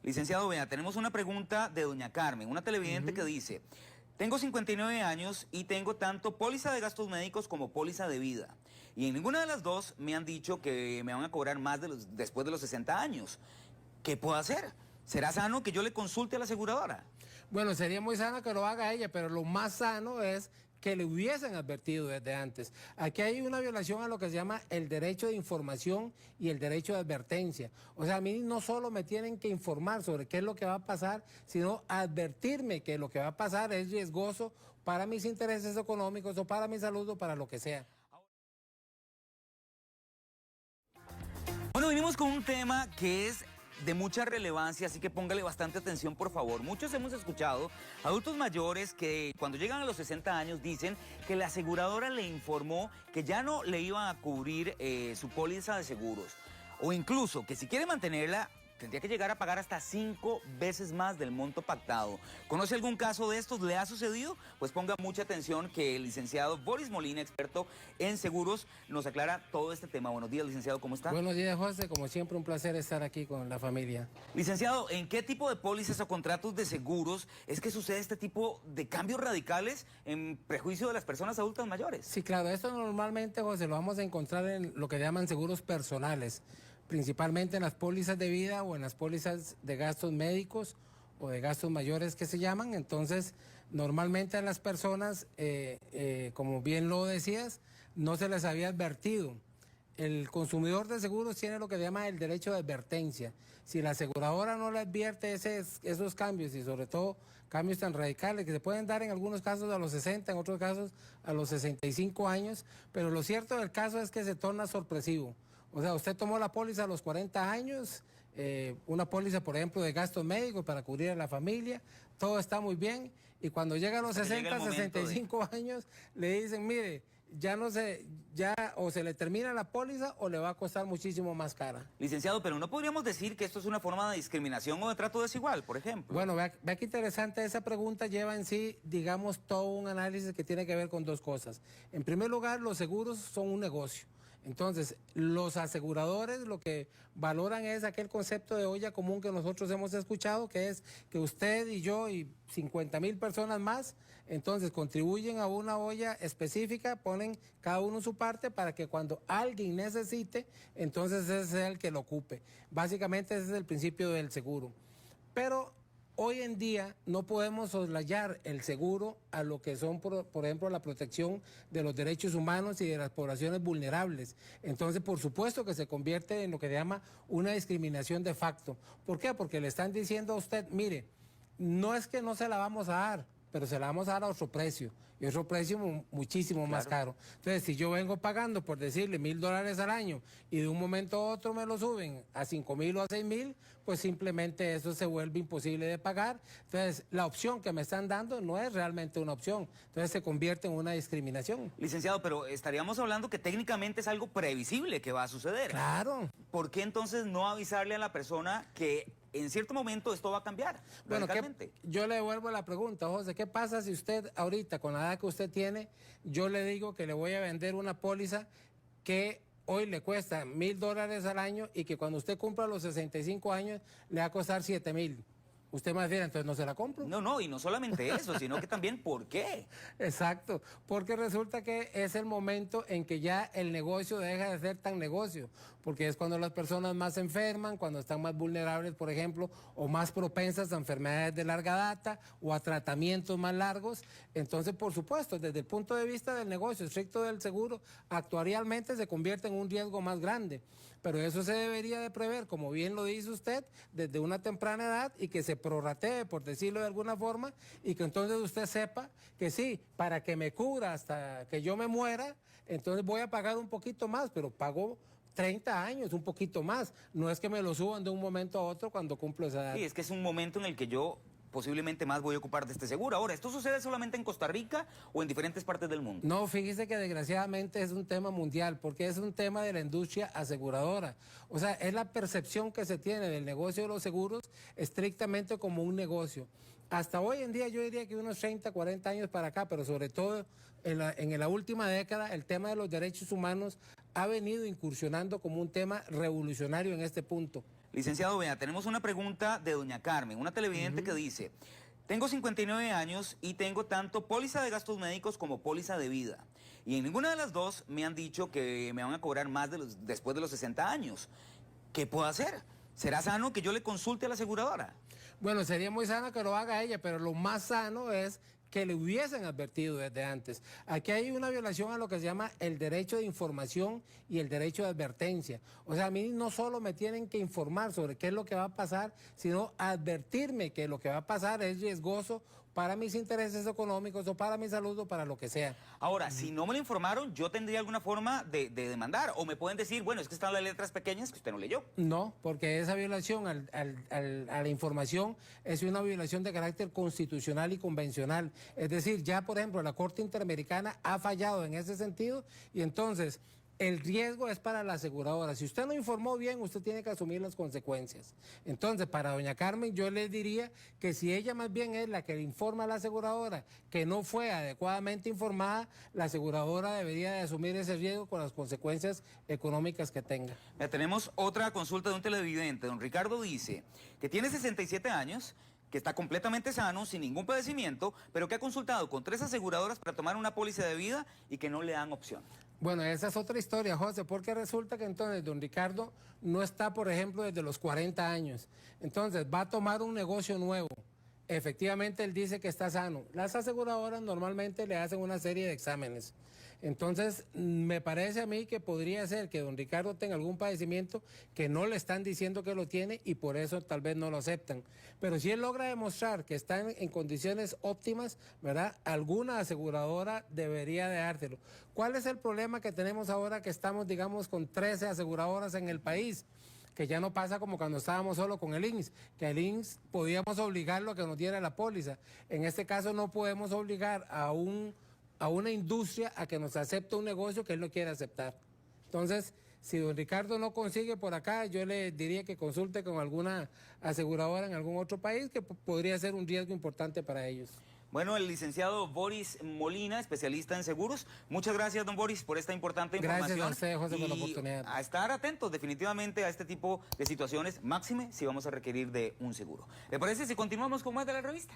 Licenciado, vea, tenemos una pregunta de doña Carmen, una televidente que dice: tengo 59 años y tengo tanto póliza de gastos médicos como póliza de vida. Y en ninguna de las dos me han dicho que me van a cobrar más después de los 60 años. ¿Qué puedo hacer? ¿Será sano que yo le consulte a la aseguradora? Bueno, sería muy sano que lo haga ella, pero lo más sano es que le hubiesen advertido desde antes. Aquí hay una violación a lo que se llama el derecho de información y el derecho de advertencia. O sea, a mí no solo me tienen que informar sobre qué es lo que va a pasar, sino advertirme que lo que va a pasar es riesgoso para mis intereses económicos o para mi salud o para lo que sea. Bueno, venimos con un tema que es de mucha relevancia, así que póngale bastante atención, por favor. Muchos hemos escuchado adultos mayores que cuando llegan a los 60 años dicen que la aseguradora le informó que ya no le iban a cubrir su póliza de seguros, o incluso que si quiere mantenerla tendría que llegar a pagar hasta 5 veces más del monto pactado. ¿Conoce algún caso de estos? ¿Le ha sucedido? Pues ponga mucha atención que el licenciado Boris Molina, experto en seguros, nos aclara todo este tema. Buenos días, licenciado, ¿cómo está? Buenos días, José. Como siempre, un placer estar aquí con la familia. Licenciado, ¿en qué tipo de pólizas o contratos de seguros es que sucede este tipo de cambios radicales en prejuicio de las personas adultas mayores? Sí, claro, esto normalmente, José, lo vamos a encontrar en lo que llaman seguros personales, principalmente en las pólizas de vida o en las pólizas de gastos médicos o de gastos mayores que se llaman. Entonces, normalmente a las personas, como bien lo decías, no se les había advertido. El consumidor de seguros tiene lo que se llama el derecho de advertencia. Si la aseguradora no le advierte esos cambios, y sobre todo cambios tan radicales que se pueden dar en algunos casos a los 60, en otros casos a los 65 años, pero lo cierto del caso es que se torna sorpresivo. O sea, usted tomó la póliza a los 40 años, una póliza, por ejemplo, de gastos médicos para cubrir a la familia, todo está muy bien, y cuando llega a los 60, 65 años, le dicen, mire, o se le termina la póliza o le va a costar muchísimo más cara. Licenciado, pero no podríamos decir que esto es una forma de discriminación o de trato desigual, por ejemplo. Bueno, vea qué interesante, esa pregunta lleva en sí, digamos, todo un análisis que tiene que ver con dos cosas. En primer lugar, los seguros son un negocio. Entonces, los aseguradores lo que valoran es aquel concepto de olla común que nosotros hemos escuchado, que es que usted y yo y 50,000 personas más, entonces contribuyen a una olla específica, ponen cada uno su parte para que cuando alguien necesite, entonces ese sea el que lo ocupe. Básicamente ese es el principio del seguro. Pero hoy en día no podemos soslayar el seguro a lo que son, por ejemplo, la protección de los derechos humanos y de las poblaciones vulnerables. Entonces, por supuesto que se convierte en lo que se llama una discriminación de facto. ¿Por qué? Porque le están diciendo a usted, mire, no es que no se la vamos a dar, pero se la vamos a dar a otro precio, y otro precio muchísimo más caro. Entonces, si yo vengo pagando, por decirle, $1,000 al año, y de un momento a otro me lo suben a 5,000 o a 6,000, pues simplemente eso se vuelve imposible de pagar. Entonces, la opción que me están dando no es realmente una opción, entonces se convierte en una discriminación. Licenciado, pero estaríamos hablando que técnicamente es algo previsible que va a suceder. Claro. ¿Por qué entonces no avisarle a la persona que en cierto momento esto va a cambiar? Bueno, yo le devuelvo la pregunta, José, ¿qué pasa si usted ahorita, con la edad que usted tiene, yo le digo que le voy a vender una póliza que hoy le cuesta $1,000 al año y que cuando usted cumpla los 65 años le va a costar 7,000? Usted más bien, entonces no se la compro. No, y no solamente eso, sino que también, ¿por qué? Exacto, porque resulta que es el momento en que ya el negocio deja de ser tan negocio, porque es cuando las personas más se enferman, cuando están más vulnerables, por ejemplo, o más propensas a enfermedades de larga data o a tratamientos más largos. Entonces, por supuesto, desde el punto de vista del negocio estricto del seguro, actuarialmente se convierte en un riesgo más grande. Pero eso se debería de prever, como bien lo dice usted, desde una temprana edad, y que se prorratee, por decirlo de alguna forma, y que entonces usted sepa que sí, para que me cubra hasta que yo me muera, entonces voy a pagar un poquito más, pero pago 30 años, un poquito más. No es que me lo suban de un momento a otro cuando cumplo esa edad. Sí, es que es un momento en el que yo posiblemente más voy a ocupar de este seguro. Ahora, ¿esto sucede solamente en Costa Rica o en diferentes partes del mundo? No, fíjese que desgraciadamente es un tema mundial, porque es un tema de la industria aseguradora. O sea, es la percepción que se tiene del negocio de los seguros estrictamente como un negocio. Hasta hoy en día yo diría que unos 30, 40 años para acá, pero sobre todo en la última década, el tema de los derechos humanos ha venido incursionando como un tema revolucionario en este punto. Licenciado, vea, tenemos una pregunta de doña Carmen, una televidente que dice, tengo 59 años y tengo tanto póliza de gastos médicos como póliza de vida. Y en ninguna de las dos me han dicho que me van a cobrar más después de los 60 años. ¿Qué puedo hacer? ¿Será sano que yo le consulte a la aseguradora? Bueno, sería muy sano que lo haga ella, pero lo más sano es que le hubiesen advertido desde antes. Aquí hay una violación a lo que se llama el derecho de información y el derecho de advertencia. O sea, a mí no solo me tienen que informar sobre qué es lo que va a pasar, sino advertirme que lo que va a pasar es riesgoso para mis intereses económicos o para mi salud o para lo que sea. Ahora, si no me lo informaron, ¿yo tendría alguna forma de demandar? O me pueden decir, bueno, es que están las letras pequeñas que usted no leyó. No, porque esa violación a la información es una violación de carácter constitucional y convencional. Es decir, ya por ejemplo la Corte Interamericana ha fallado en ese sentido y entonces el riesgo es para la aseguradora. Si usted no informó bien, usted tiene que asumir las consecuencias. Entonces, para doña Carmen, yo le diría que si ella más bien es la que le informa a la aseguradora que no fue adecuadamente informada, la aseguradora debería de asumir ese riesgo con las consecuencias económicas que tenga. Ya tenemos otra consulta de un televidente. Don Ricardo dice que tiene 67 años, que está completamente sano, sin ningún padecimiento, pero que ha consultado con 3 aseguradoras para tomar una póliza de vida y que no le dan opción. Bueno, esa es otra historia, José, porque resulta que entonces don Ricardo no está, por ejemplo, desde los 40 años. Entonces va a tomar un negocio nuevo. Efectivamente, él dice que está sano. Las aseguradoras normalmente le hacen una serie de exámenes. Entonces, me parece a mí que podría ser que don Ricardo tenga algún padecimiento que no le están diciendo que lo tiene y por eso tal vez no lo aceptan. Pero si él logra demostrar que está en condiciones óptimas, ¿verdad? Alguna aseguradora debería de dárselo. ¿Cuál es el problema que tenemos ahora que estamos, digamos, con 13 aseguradoras en el país? Que ya no pasa como cuando estábamos solo con el INSS, que el INSS podíamos obligarlo a que nos diera la póliza. En este caso no podemos obligar a una industria a que nos acepte un negocio que él no quiere aceptar. Entonces, si don Ricardo no consigue por acá, yo le diría que consulte con alguna aseguradora en algún otro país que podría ser un riesgo importante para ellos. Bueno, el licenciado Boris Molina, especialista en seguros. Muchas gracias, don Boris, por esta importante información. Gracias a usted, José, por la oportunidad. A estar atentos definitivamente a este tipo de situaciones, máxime si vamos a requerir de un seguro. ¿Le parece si continuamos con más de la revista?